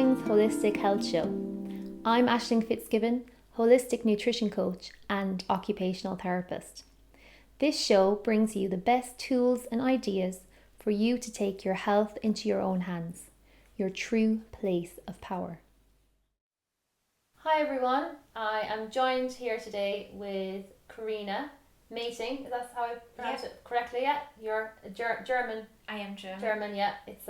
Maeting's Holistic Health Show. I'm Aisling Fitzgibbon, holistic nutrition coach and occupational therapist. This show brings you the best tools and ideas for you to take your health into your own hands, your true place of power. Hi everyone, I am joined here today with Corina. Maeting, is that how I pronounce it correctly? Yeah, you're a German. I am German. German, yeah. It's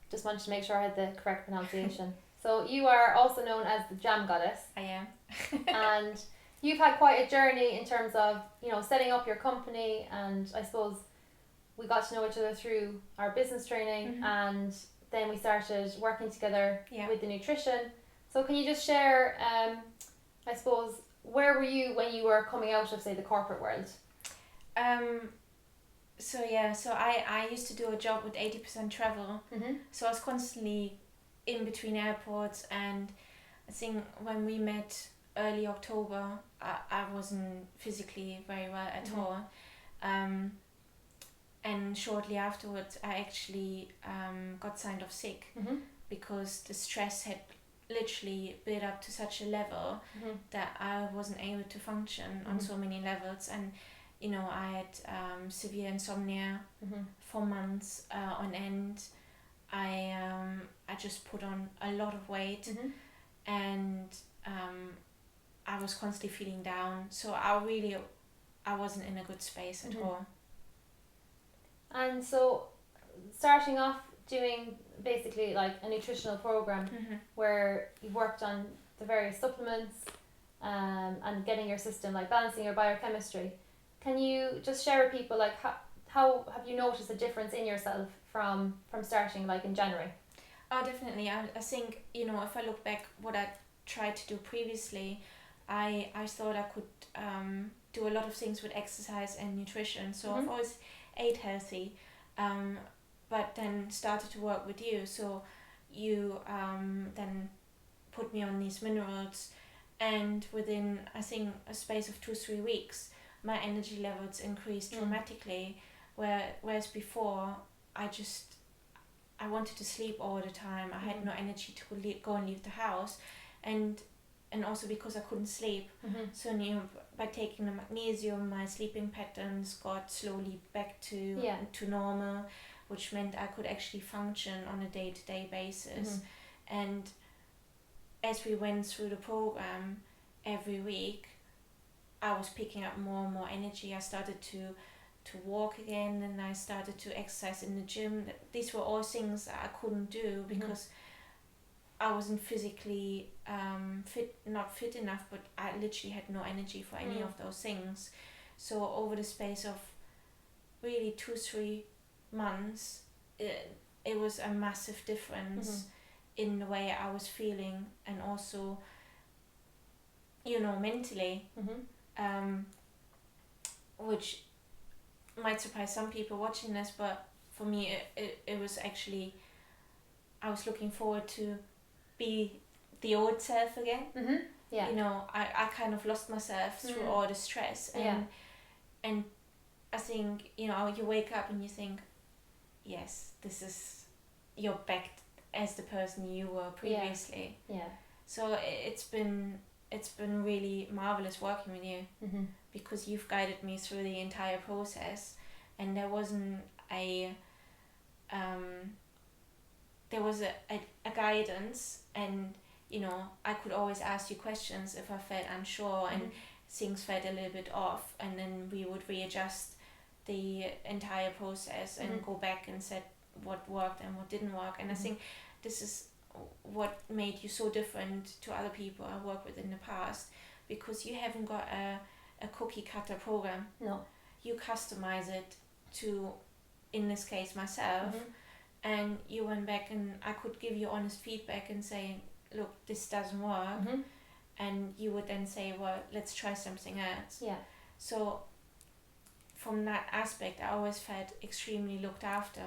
just wanted to make sure I had the correct pronunciation. So you are also known as the Jam Goddess. I am. And you've had quite a journey in terms of, setting up your company, and I suppose we got to know each other through our business training, and then we started working together with the nutrition. So can you just share, I suppose, where were you when you were coming out of, say, the corporate world? So I used to do a job with 80% travel. So I was constantly in between airports, and I think when we met early October, I wasn't physically very well at all. And shortly afterwards, I actually got signed off sick because the stress had literally built up to such a level that I wasn't able to function on so many levels. And I had severe insomnia for months on end. I just put on a lot of weight, and I was constantly feeling down. So I wasn't in a good space at all. And so, starting off doing basically like a nutritional program where you worked on the various supplements and getting your system, like balancing your biochemistry. Can you just share with people, like, how have you noticed a difference in yourself from starting, like, in January? Oh, definitely. I think, if I look back what I tried to do previously, I thought I could do a lot of things with exercise and nutrition. So I've always ate healthy, but then started to work with you. So you then put me on these minerals, and within, I think, a space of 2-3 weeks, my energy levels increased dramatically, whereas before I wanted to sleep all the time. I had no energy to go and leave the house, and also because I couldn't sleep. So by taking the magnesium, my sleeping patterns got slowly back to normal, which meant I could actually function on a day-to-day basis. And as we went through the program, every week I was picking up more and more energy. I started to walk again, and I started to exercise in the gym. These were all things that I couldn't do because I wasn't physically not fit enough, but I literally had no energy for any of those things. So over the space of really 2-3 months, it was a massive difference in the way I was feeling, and also mentally, which might surprise some people watching this, but for me it was actually, I was looking forward to be the old self again. I kind of lost myself through all the stress, and I think you wake up and you think, yes, you're back as the person you were previously. So it's been really marvelous working with you, because you've guided me through the entire process, and there wasn't there was a guidance, and I could always ask you questions if I felt unsure and things felt a little bit off, and then we would readjust the entire process and go back and set what worked and what didn't work. And I think this is what made you so different to other people I worked with in the past, because you haven't got a cookie cutter program. No. You customize it to, in this case, myself, and you went back and I could give you honest feedback and say, look, this doesn't work, and you would then say, well, let's try something else. So from that aspect, I always felt extremely looked after.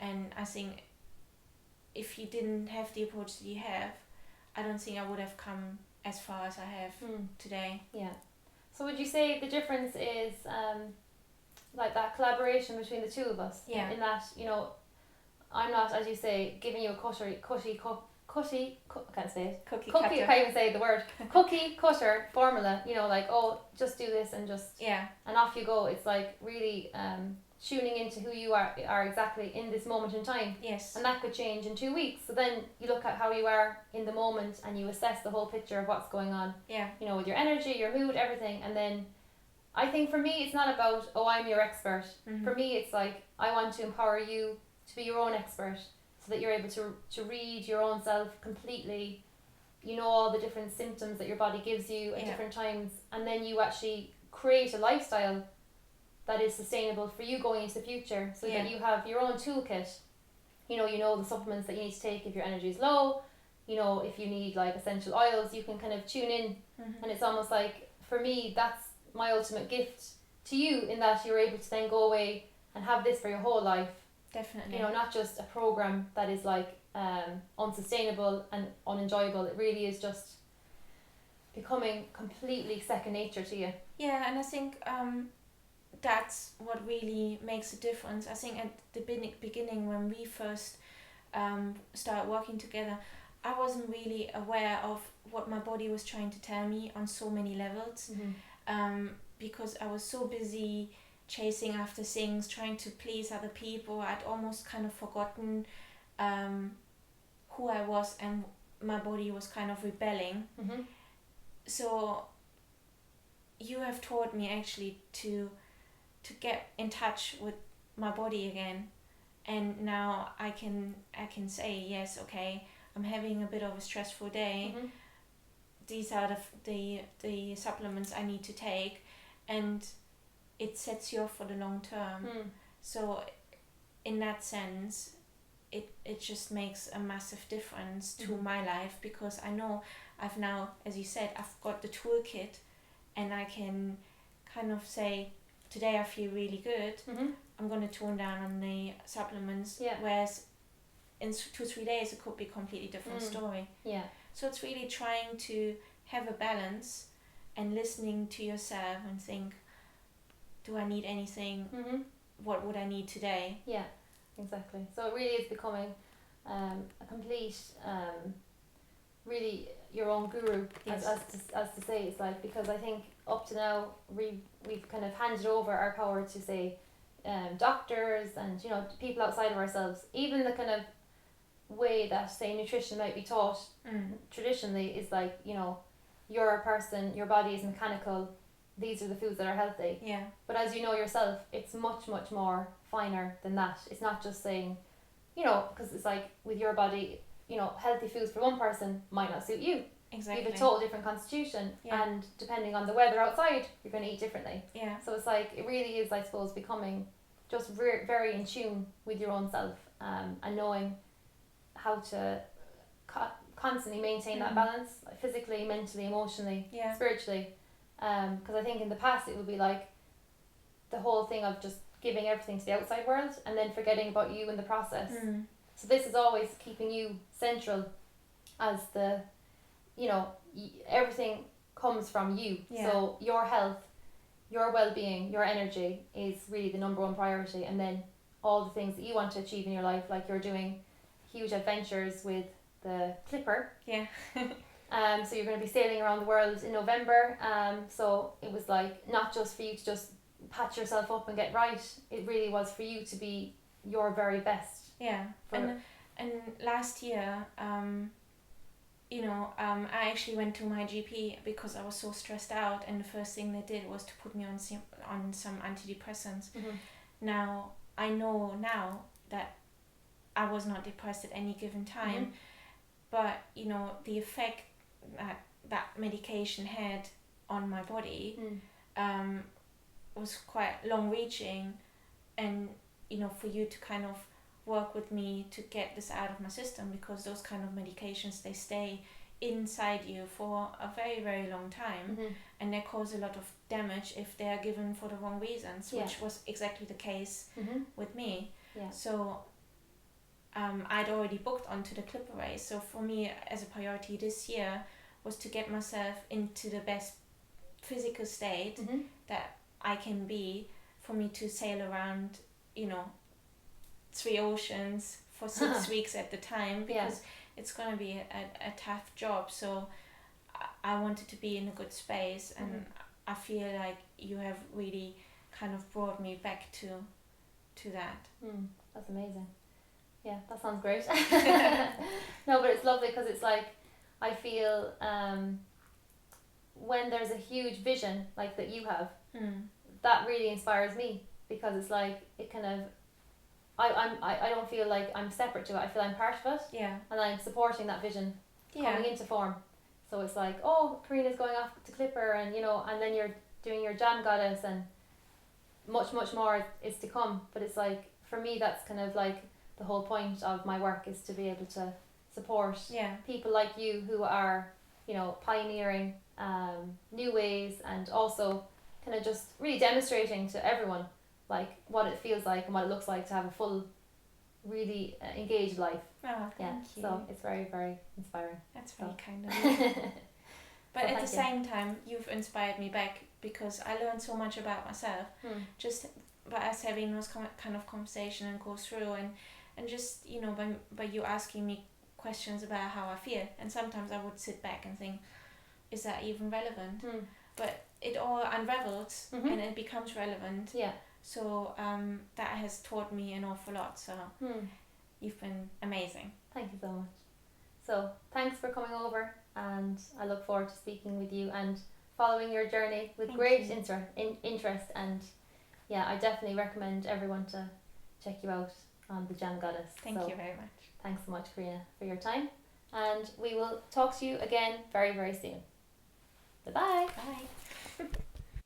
And I think if you didn't have the approach that you have, I don't think I would have come as far as I have today. So would you say the difference is like that collaboration between the two of us? In that, I'm not, as you say, giving you a cookie can't say it. Cookie I cutter. can't even say the word. Cookie cutter formula. You know, like, oh, just do this and just and off you go. It's like really tuning into who you are exactly in this moment in time. Yes. And that could change in 2 weeks. So then you look at how you are in the moment and you assess the whole picture of what's going on. Yeah. You know, with your energy, your mood, everything. And then I think for me, it's not about, oh, I'm your expert. Mm-hmm. For me, it's like, I want to empower you to be your own expert so that you're able to read your own self completely. You know all the different symptoms that your body gives you at different times. And then you actually create a lifestyle that is sustainable for you going into the future, so that you have your own toolkit. You know the supplements that you need to take if your energy is low. You know, if you need like essential oils, you can kind of tune in. Mm-hmm. And it's almost like, for me, that's my ultimate gift to you, in that you're able to then go away and have this for your whole life. Definitely. You know, not just a program that is like unsustainable and unenjoyable. It really is just becoming completely second nature to you. Yeah, and I think that's what really makes a difference. I think at the beginning, when we first started working together, I wasn't really aware of what my body was trying to tell me on so many levels. Mm-hmm. Because I was so busy chasing after things, trying to please other people. I'd almost kind of forgotten who I was, and my body was kind of rebelling. Mm-hmm. So you have taught me actually to get in touch with my body again, and now I can say, yes, okay, I'm having a bit of a stressful day. Mm-hmm. These are the supplements I need to take, and it sets you up for the long term. So in that sense, it just makes a massive difference to my life, because I know I've now, as you said, I've got the toolkit, and I can kind of say, today I feel really good. I'm going to tone down on the supplements. Whereas in 2-3 days it could be a completely different story. So it's really trying to have a balance and listening to yourself and think, do I need anything? What would I need today? Yeah, exactly. So it really is becoming a complete, really your own guru, as to say. It's like, because I think up to now we've kind of handed over our power to, say, doctors and, you know, people outside of ourselves. Even the kind of way that, say, nutrition might be taught traditionally is like, you know, you're a person, your body is mechanical, these are the foods that are healthy. But as you know yourself, it's much, much more finer than that. It's not just saying, you know, because it's like with your body, you know, healthy foods for one person might not suit you. Exactly. You have a total different constitution, and depending on the weather outside, you're going to eat differently. So it's like, it really is, I suppose, becoming just very in tune with your own self, and knowing how to constantly maintain that balance, like physically, mentally, emotionally, spiritually. Because I think in the past it would be like the whole thing of just giving everything to the outside world and then forgetting about you in the process. So this is always keeping you central, as the, you know, everything comes from you. So your health, your well-being, your energy is really the number one priority, and then all the things that you want to achieve in your life, like you're doing huge adventures with the Clipper. So you're going to be sailing around the world in November. So it was like, not just for you to just patch yourself up and get right. It really was for you to be your very best. And last year, you know, I actually went to my GP because I was so stressed out, and the first thing they did was to put me on some antidepressants. Now I know now that I was not depressed at any given time, but you know, the effect that medication had on my body was quite long reaching, and you know, for you to kind of work with me to get this out of my system, because those kind of medications, they stay inside you for a very, very long time, and they cause a lot of damage if they are given for the wrong reasons, which was exactly the case with me. So I'd already booked onto the Clipper race, so for me as a priority this year was to get myself into the best physical state that I can be, for me to sail around, you know, 3 oceans for 6 weeks at the time, because it's gonna be a tough job. So I wanted to be in a good space, and I feel like you have really kind of brought me back to that. That's amazing. Yeah, that sounds great. No, but it's lovely because it's like I feel when there's a huge vision like that you have, that really inspires me, because it's like it kind of I don't feel like I'm separate to it. I feel I'm part of it. Yeah. And I'm supporting that vision coming into form. So it's like, oh, Corina's going off to Clipper, and you know, and then you're doing your Jam Goddess, and much more is to come. But it's like, for me, that's kind of like the whole point of my work, is to be able to support people like you who are, you know, pioneering new ways, and also kind of just really demonstrating to everyone like what it feels like and what it looks like to have a full, really engaged life. Oh, thank you. So it's very, very inspiring. That's very kind of you. But at the same time, you've inspired me back, because I learned so much about myself just by us having those kind of conversation and go through, and just, you know, by you asking me questions about how I feel. And sometimes I would sit back and think, is that even relevant? But it all unravels and it becomes relevant. Yeah. So that has taught me an awful lot. So you've been amazing. Thank you so much. So thanks for coming over, and I look forward to speaking with you and following your journey with great interest. And yeah, I definitely recommend everyone to check you out on the Jam Goddess. Thank you very much. Thanks so much, Corina, for your time, and we will talk to you again very, very soon. Bye-bye. Bye.